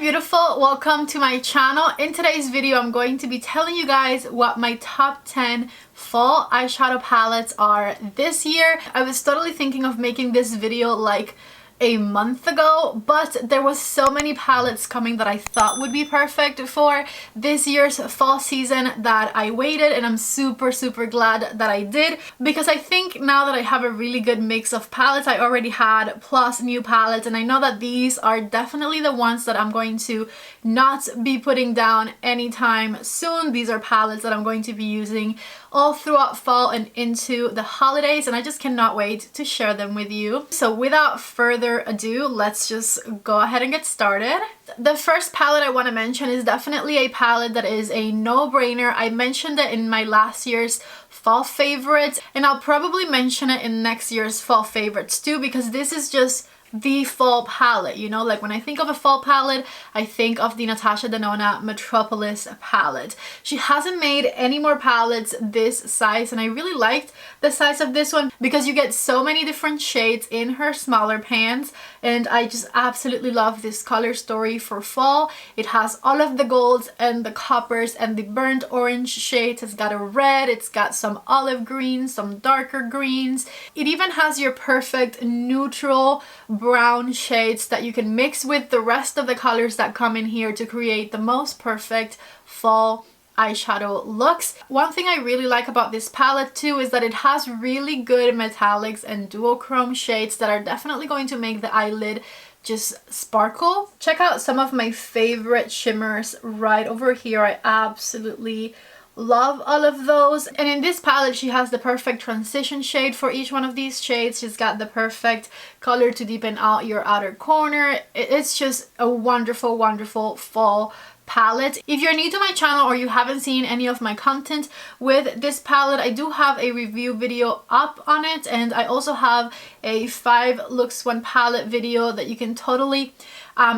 beautiful, welcome to my channel. In today's video I'm going to be telling you guys what my top 10 fall eyeshadow palettes are this year. I was totally thinking of making this video like a month ago, but there was so many palettes coming that I thought would be perfect for this year's fall season that I waited, and I'm super glad that I did, because I think now that I have a really good mix of palettes I already had plus new palettes, and I know that these are definitely the ones that I'm going to not be putting down anytime soon. These are palettes that I'm going to be using all throughout fall and into the holidays, and I just cannot wait to share them with you. So without further ado, let's just go ahead and get started. The first palette I want to mention is definitely a palette that is a no-brainer. I mentioned it in my last year's fall favorites, and I'll probably mention it in next year's fall favorites too, because this is just the fall palette, you know, like when I think of a fall palette I think of the Natasha Denona Metropolis palette. She hasn't made any more palettes this size, and I really liked the size of this one because you get so many different shades in her smaller pans, and I just absolutely love this color story for fall. It has all of the golds and the coppers and the burnt orange shades. It's got a red, it's got some olive greens, some darker greens. It even has your perfect neutral brown shades that you can mix with the rest of the colors that come in here to create the most perfect fall eyeshadow looks. One thing I really like about this palette too is that it has really good metallics and duochrome shades that are definitely going to make the eyelid just sparkle. Check out some of my favorite shimmers right over here. I absolutely love all of those, and in this palette she has the perfect transition shade for each one of these shades. She's got the perfect color to deepen out your outer corner. It's just a wonderful fall palette. If you're new to my channel or you haven't seen any of my content with this palette, I do have a review video up on it, and I also have a 5 looks 1 palette video that you can totally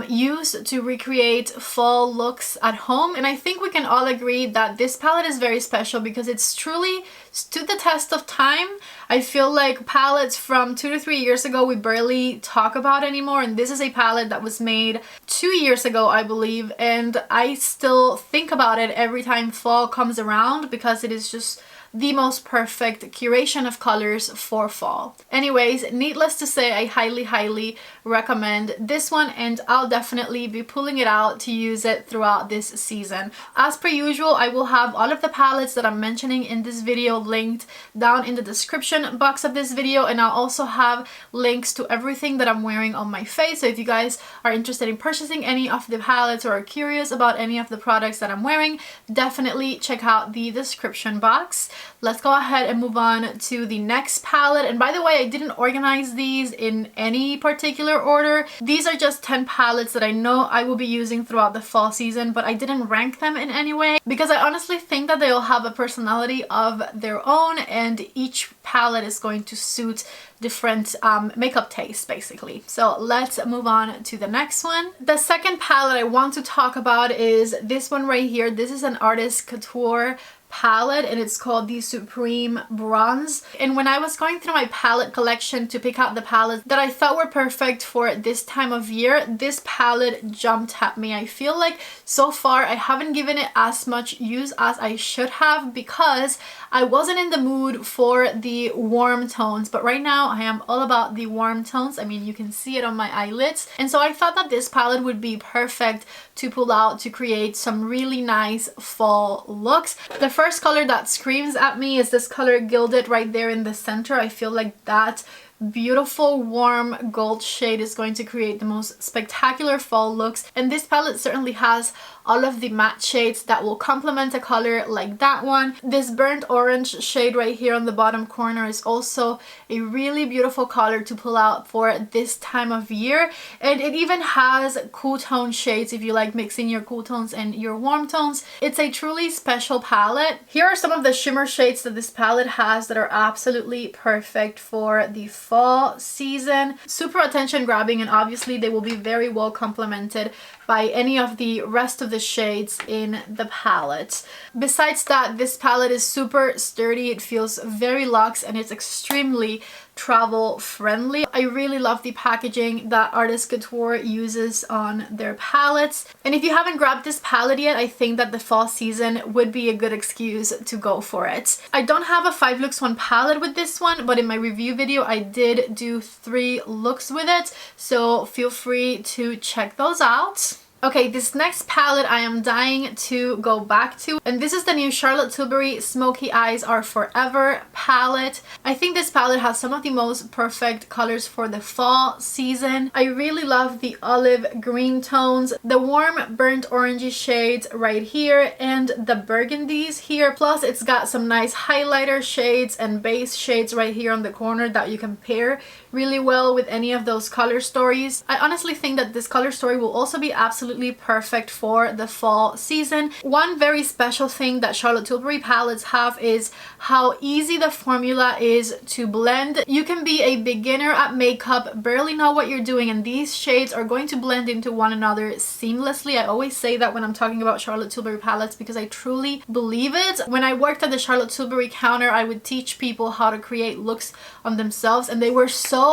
use to recreate fall looks at home. And I think we can all agree that this palette is very special because it's truly stood the test of time. I feel like palettes from 2 to 3 years ago we barely talk about anymore, and this is a palette that was made 2 years ago, I believe, and I still think about it every time fall comes around because it is just the most perfect curation of colors for fall. Anyways, needless to say, I highly recommend this one, and I'll definitely be pulling it out to use it throughout this season. As per usual, I will have all of the palettes that I'm mentioning in this video linked down in the description box of this video, and I'll also have links to everything that I'm wearing on my face. So if you guys are interested in purchasing any of the palettes or are curious about any of the products that I'm wearing, definitely check out the description box. Let's go ahead and move on to the next palette. And by the way, I didn't organize these in any particular order. These are just 10 palettes that I know I will be using throughout the fall season, but I didn't rank them in any way because I honestly think that they'll have a personality of their own, and each palette is going to suit different makeup tastes basically. So let's move on to the next one. The second palette I want to talk about is this one right here. This is an Artist Couture palette, and it's called the Supreme Bronze. And when I was going through my palette collection to pick out the palettes that I thought were perfect for this time of year, this palette jumped at me. I feel like so far I haven't given it as much use as I should have because I wasn't in the mood for the warm tones, but right now I am all about the warm tones. I mean, you can see it on my eyelids, and so I thought that this palette would be perfect to pull out to create some really nice fall looks. The first color that screams at me is this color Gilded right there in the center. I feel like that beautiful warm gold shade is going to create the most spectacular fall looks, and this palette certainly has all of the matte shades that will complement a color like that one. This burnt orange shade right here on the bottom corner is also a really beautiful color to pull out for this time of year, and it even has cool tone shades if you like mixing your cool tones and your warm tones. It's a truly special palette. Here are some of the shimmer shades that this palette has that are absolutely perfect for the fall season. Super attention grabbing, and obviously they will be very well complemented by any of the rest of the shades in the palette. Besides that, this palette is super sturdy. It feels very luxe, and it's extremely travel friendly. I really love the packaging that Artist Couture uses on their palettes. And if you haven't grabbed this palette yet, I think that the fall season would be a good excuse to go for it. I don't have a 5 looks 1 palette with this one, but in my review video I did do 3 looks with it, so feel free to check those out. Okay, this next palette I am dying to go back to, and this is the new Charlotte Tilbury Smoky Eyes Are Forever palette. I think this palette has some of the most perfect colors for the fall season. I really love the olive green tones, the warm burnt orangey shades right here, and the burgundies here. Plus it's got some nice highlighter shades and base shades right here on the corner that you can pair really well with any of those color stories. I honestly think that this color story will also be absolutely perfect for the fall season. One very special thing that Charlotte Tilbury palettes have is how easy the formula is to blend. You can be a beginner at makeup, barely know what you're doing, and these shades are going to blend into one another seamlessly. I always say that when I'm talking about Charlotte Tilbury palettes because I truly believe it. When I worked at the Charlotte Tilbury counter, I would teach people how to create looks on themselves, and they were so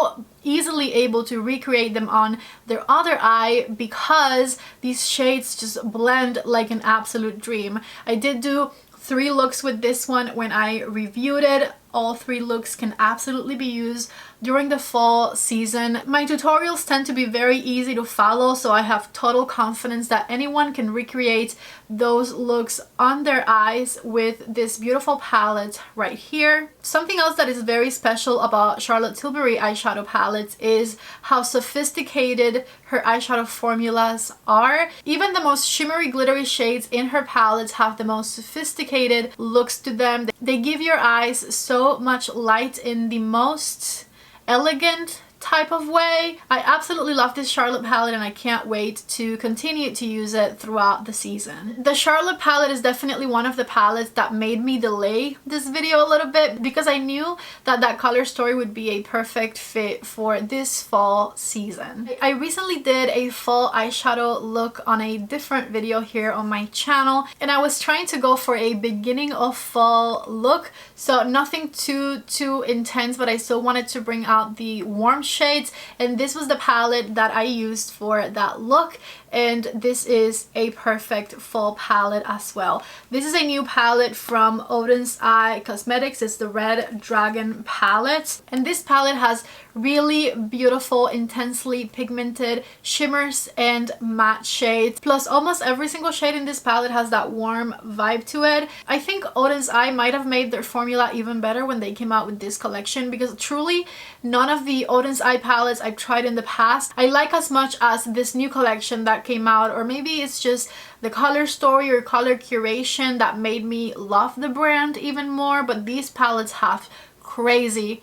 easily able to recreate them on their other eye because these shades just blend like an absolute dream. I did do 3 looks with this one when I reviewed it. All 3 looks can absolutely be used during the fall season. My tutorials tend to be very easy to follow, so I have total confidence that anyone can recreate those looks on their eyes with this beautiful palette right here. Something else that is very special about Charlotte Tilbury eyeshadow palettes is how sophisticated her eyeshadow formulas are. Even the most shimmery glittery shades in her palettes have the most sophisticated looks to them. They give your eyes so much light in the most elegant type of way. I absolutely love this Charlotte palette and I can't wait to continue to use it throughout the season. The Charlotte palette is definitely one of the palettes that made me delay this video a little bit because I knew that that color story would be a perfect fit for this fall season. I recently did a fall eyeshadow look on a different video here on my channel, and I was trying to go for a beginning of fall look, so nothing too intense, but I still wanted to bring out the warm shades, and this was the palette that I used for that look, and this is a perfect fall palette as well. This is a new palette from Odins Eye Cosmetics. It's the Red Dragon palette, and this palette has really beautiful, intensely pigmented shimmers and matte shades. Plus almost every single shade in this palette has that warm vibe to it. I think Odins Eye might have made their formula even better when they came out with this collection, because truly none of the Odins Eye palettes I've tried in the past I like as much as this new collection that came out, or maybe it's just the color story or color curation that made me love the brand even more. But these palettes have crazy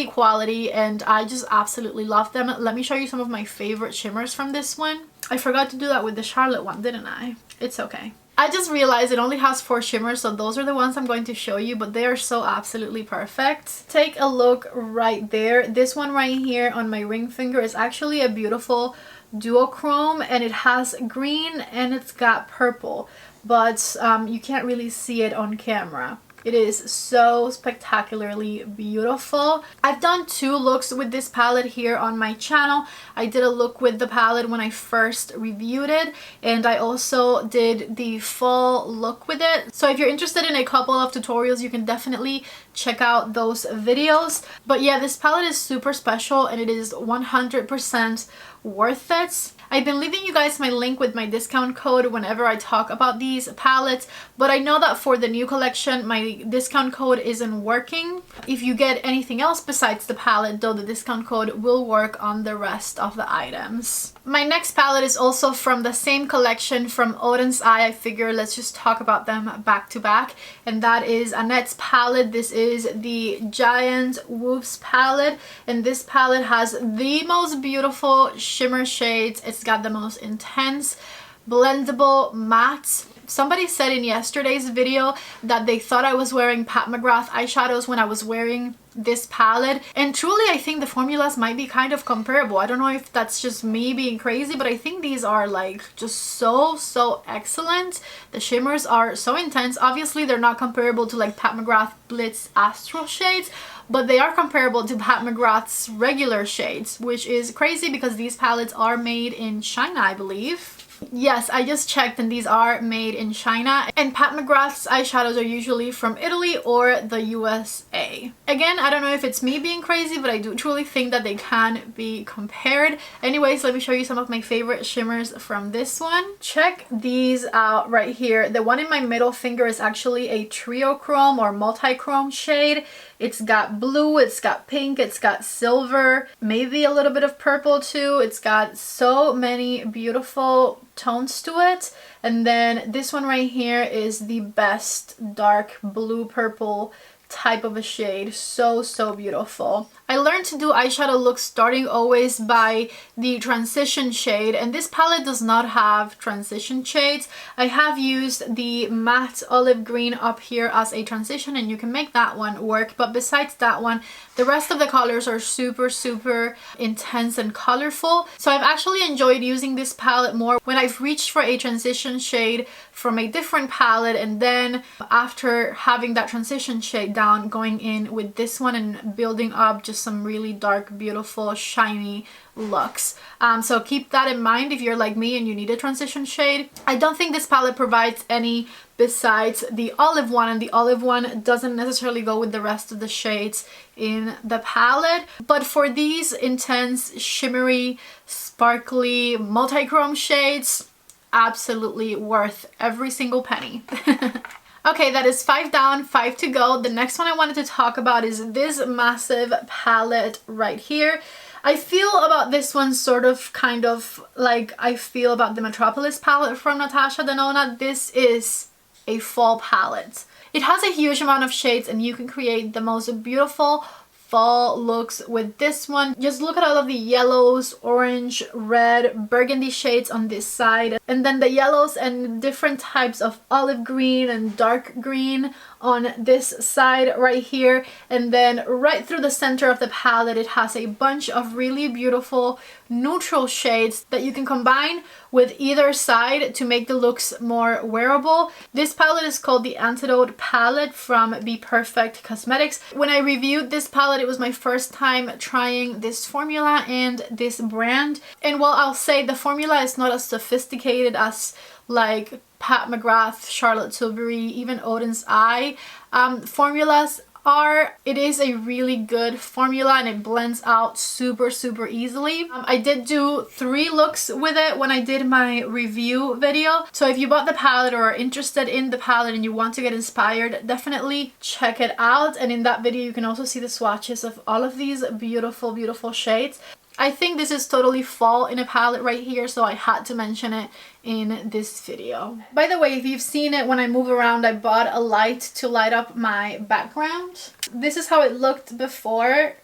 quality and I just absolutely love them. Let me show you some of my favorite shimmers from this one. I forgot to do that with the Charlotte one, didn't I? It's okay. I just realized it only has 4 shimmers, so those are the ones I'm going to show you, but they are so absolutely perfect. Take a look right there. This one right here on my ring finger is actually a beautiful duochrome, and it has green and it's got purple, but you can't really see it on camera. It is so spectacularly beautiful. I've done 2 looks with this palette here on my channel. I did a look with the palette when I first reviewed it, and I also did the fall look with it. So if you're interested in a couple of tutorials, you can definitely check out those videos. But yeah, this palette is super special and it is 100% worth it. I've been leaving you guys my link with my discount code whenever I talk about these palettes, but I know that for the new collection my discount code isn't working. If you get anything else besides the palette though, the discount code will work on the rest of the items. My next palette is also from the same collection from Odins Eye. I figure let's just talk about them back to back, and that is Annettes Palette. This is the Giant Whoops palette, and this palette has the most beautiful shimmer shades. It's got the most intense blendable matte. Somebody said in yesterday's video that they thought I was wearing Pat McGrath eyeshadows when I was wearing this palette, and truly I think the formulas might be kind of comparable. I don't know if that's just me being crazy, but I think these are like just so excellent. The shimmers are so intense. Obviously they're not comparable to like Pat McGrath Blitz Astral shades, but they are comparable to Pat McGrath's regular shades, which is crazy because these palettes are made in China, I believe. Yes, I just checked and these are made in China, and Pat McGrath's eyeshadows are usually from Italy or the USA. Again, I don't know if it's me being crazy, but I do truly think that they can be compared. Anyways, let me show you some of my favorite shimmers from this one. Check these out right here. The one in my middle finger is actually a trio chrome or multi-chrome shade. It's got blue, it's got pink, it's got silver, maybe a little bit of purple too. It's got so many beautiful tones to it. And then this one right here is the best dark blue purple type of a shade. So beautiful. I learned to do eyeshadow looks starting always by the transition shade, and this palette does not have transition shades. I have used the matte olive green up here as a transition, and you can make that one work, but besides that one, the rest of the colors are super intense and colorful. So I've actually enjoyed using this palette more when I've reached for a transition shade from a different palette, and then after having that transition shade down, going in with this one and building up just some really dark, beautiful, shiny looks. So keep that in mind if you're like me and you need a transition shade. I don't think this palette provides any besides the olive one, and the olive one doesn't necessarily go with the rest of the shades in the palette. But for these intense, shimmery, sparkly, multi-chrome shades, absolutely worth every single penny. Okay, that is 5 down, 5 to go. The next one I wanted to talk about is this massive palette right here. I feel about this one sort of kind of like I feel about the Metropolis palette from Natasha Denona. This is a fall palette. It has a huge amount of shades and you can create the most beautiful fall looks with this one. Just look at all of the yellows, orange, red, burgundy shades on this side, and then the yellows and different types of olive green and dark green on this side right here. And then right through the center of the palette, it has a bunch of really beautiful neutral shades that you can combine with either side to make the looks more wearable. This palette is called the Antidote palette from Be Perfect Cosmetics. When I reviewed this palette, it was my first time trying this formula and this brand. And while I'll say the formula is not as sophisticated as like Pat McGrath, Charlotte Tilbury, even Odins Eye formulas are, it is a really good formula and it blends out super easily. I did do 3 looks with it when I did my review video. So if you bought the palette or are interested in the palette and you want to get inspired, definitely check it out. And in that video you can also see the swatches of all of these beautiful shades. I think this is totally fall in a palette right here, so I had to mention it in this video. By the way, if you've seen it, when I move around, I bought a light to light up my background. This is how it looked before,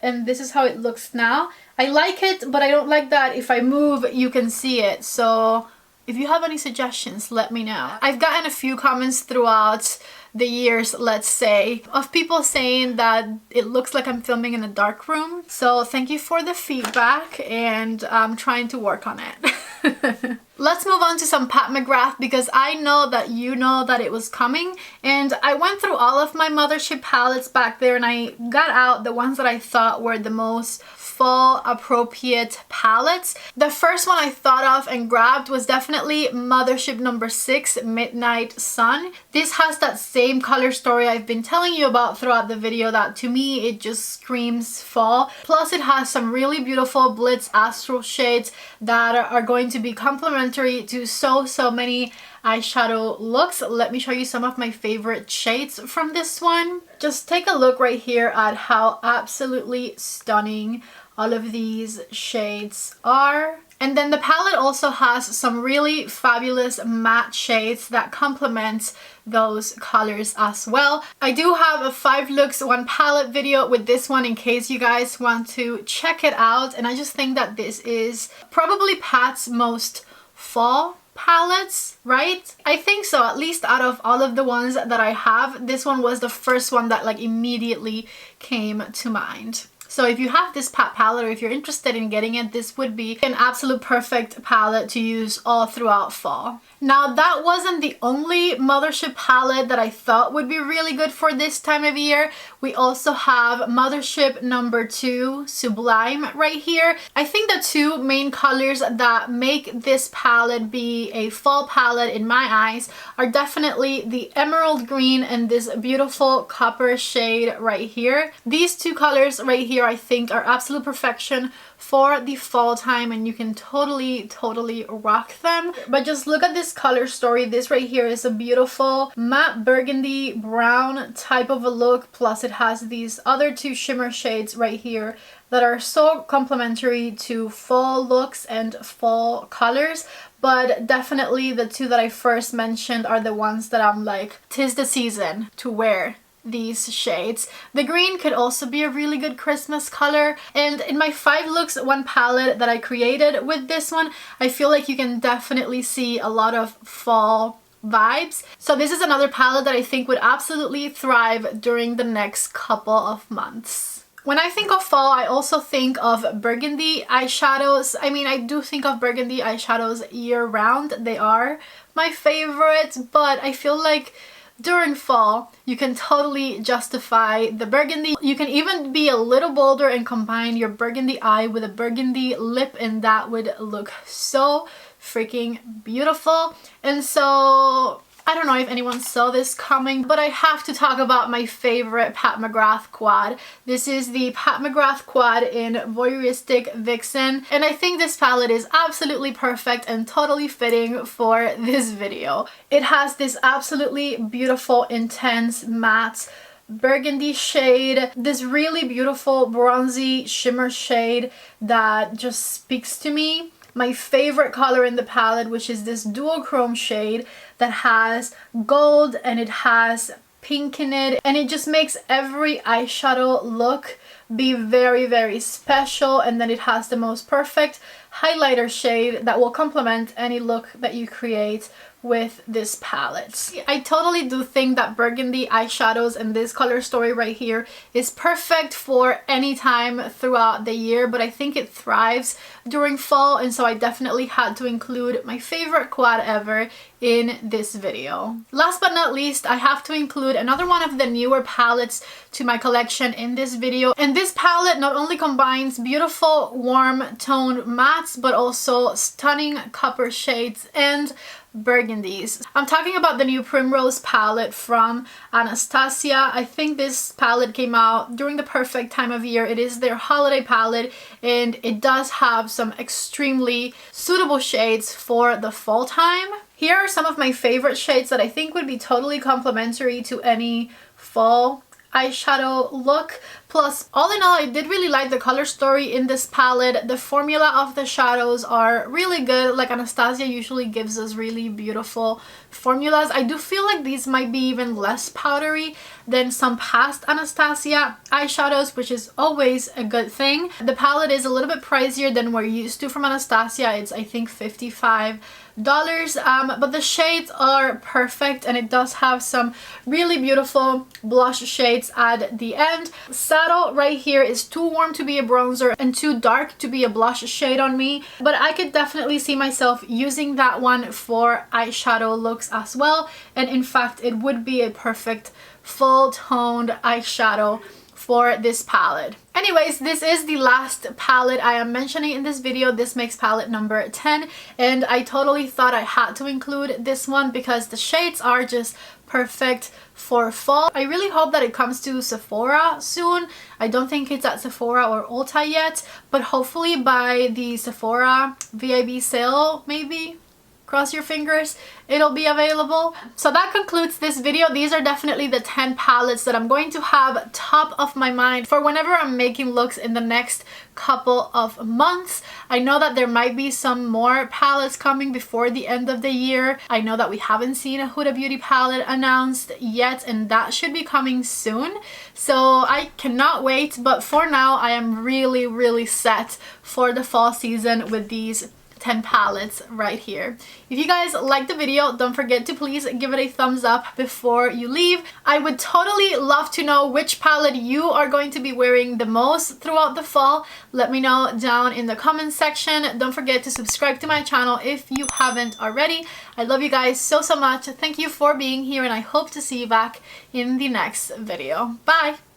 and this is how it looks now. I like it, but I don't like that if I move, you can see it. So if you have any suggestions, let me know. I've gotten a few comments throughout the years, let's say, of people saying that it looks like I'm filming in a dark room. So thank you for the feedback, and I'm trying to work on it. Let's move on to some Pat McGrath, because I know that you know that it was coming, and I went through all of my Mothership palettes back there and I got out the ones that I thought were the most fall appropriate palettes. The first one I thought of and grabbed was definitely Mothership number 6, Midnight Sun. This has that same color story I've been telling you about throughout the video, that to me it just screams fall. Plus it has some really beautiful Blitz Astral shades that are going to be complementary to so many eyeshadow looks. Let me show you some of my favorite shades from this one. Just take a look right here at how absolutely stunning all of these shades are. And then the palette also has some really fabulous matte shades that complement those colors as well. I do have a 5 looks 1 palette video with this one in case you guys want to check it out, and I just think that this is probably Pat's most fall palettes, right? I think so. At least out of all of the ones that I have, this one was the first one that like immediately came to mind. So if you have this pat palette, or if you're interested in getting it, this would be an absolute perfect palette to use all throughout fall. Now, that wasn't the only Mothership palette that I thought would be really good for this time of year. We also have Mothership number 2 Sublime right here. I think the two main colors that make this palette be a fall palette in my eyes are definitely the emerald green and this beautiful copper shade right here. These two colors right here I think are absolute perfection for the fall time, and you can totally rock them. But just look at this color story. This right here is a beautiful matte burgundy brown type of a look, plus it has these other two shimmer shades right here that are so complementary to fall looks and fall colors. But definitely the two that I first mentioned are the ones that I'm like, 'tis the season to wear these shades. The green could also be a really good Christmas color, and in my 5 looks 1 palette that I created with this one, I feel like you can definitely see a lot of fall vibes. So this is another palette that I think would absolutely thrive during the next couple of months. When I think of fall, I also think of burgundy eyeshadows. I mean, I do think of burgundy eyeshadows year round. They are my favorite, but I feel like during fall, you can totally justify the burgundy. You can even be a little bolder and combine your burgundy eye with a burgundy lip, and that would look so freaking beautiful. And so I don't know if anyone saw this coming, but I have to talk about my favorite Pat McGrath Quad. This is the Pat McGrath Quad in Voyeuristic Vixen, and I think this palette is absolutely perfect and totally fitting for this video. It has this absolutely beautiful, intense matte burgundy shade, this really beautiful bronzy shimmer shade that just speaks to me. My favorite color in the palette, which is this duochrome shade that has gold and it has pink in it, and it just makes every eyeshadow look be very special. And then it has the most perfect highlighter shade that will complement any look that you create with this palette. I totally do think that burgundy eyeshadows and this color story right here is perfect for any time throughout the year, but I think it thrives during fall, and so I definitely had to include my favorite quad ever in this video. Last but not least, I have to include another one of the newer palettes to my collection in this video, and this palette not only combines beautiful warm toned mattes but also stunning copper shades and burgundies. I'm talking about the new Primrose palette from Anastasia. I think this palette came out during the perfect time of year. It is their holiday palette, and it does have some extremely suitable shades for the fall time. Here are some of my favorite shades that I think would be totally complementary to any fall eyeshadow look. Plus, all in all, I did really like the color story in this palette. The formula of the shadows are really good. Like Anastasia usually gives us really beautiful formulas. I do feel like these might be even less powdery than some past Anastasia eyeshadows, which is always a good thing. The palette is a little bit pricier than we're used to from Anastasia. It's, I think, $55. But the shades are perfect, and it does have some really beautiful blush shades at the end. Saddle right here is too warm to be a bronzer and too dark to be a blush shade on me, but I could definitely see myself using that one for eyeshadow looks as well, and in fact it would be a perfect full toned eyeshadow for this palette. Anyways, this is the last palette I am mentioning in this video. This makes palette number 10, and I totally thought I had to include this one because the shades are just perfect for fall. I really hope that it comes to Sephora soon. I don't think it's at Sephora or Ulta yet, but hopefully by the Sephora VIB sale, maybe. Cross your fingers, it'll be available. So that concludes this video. These are definitely the 10 palettes that I'm going to have top of my mind for whenever I'm making looks in the next couple of months. I know that there might be some more palettes coming before the end of the year. I know that we haven't seen a Huda Beauty palette announced yet, and that should be coming soon. So I cannot wait, but for now I am really set for the fall season with these 10 palettes right here. If you guys like the video, don't forget to please give it a thumbs up before you leave. I would totally love to know which palette you are going to be wearing the most throughout the fall. Let me know down in the comments section. Don't forget to subscribe to my channel if you haven't already. I love you guys so much. Thank you for being here, and I hope to see you back in the next video. Bye!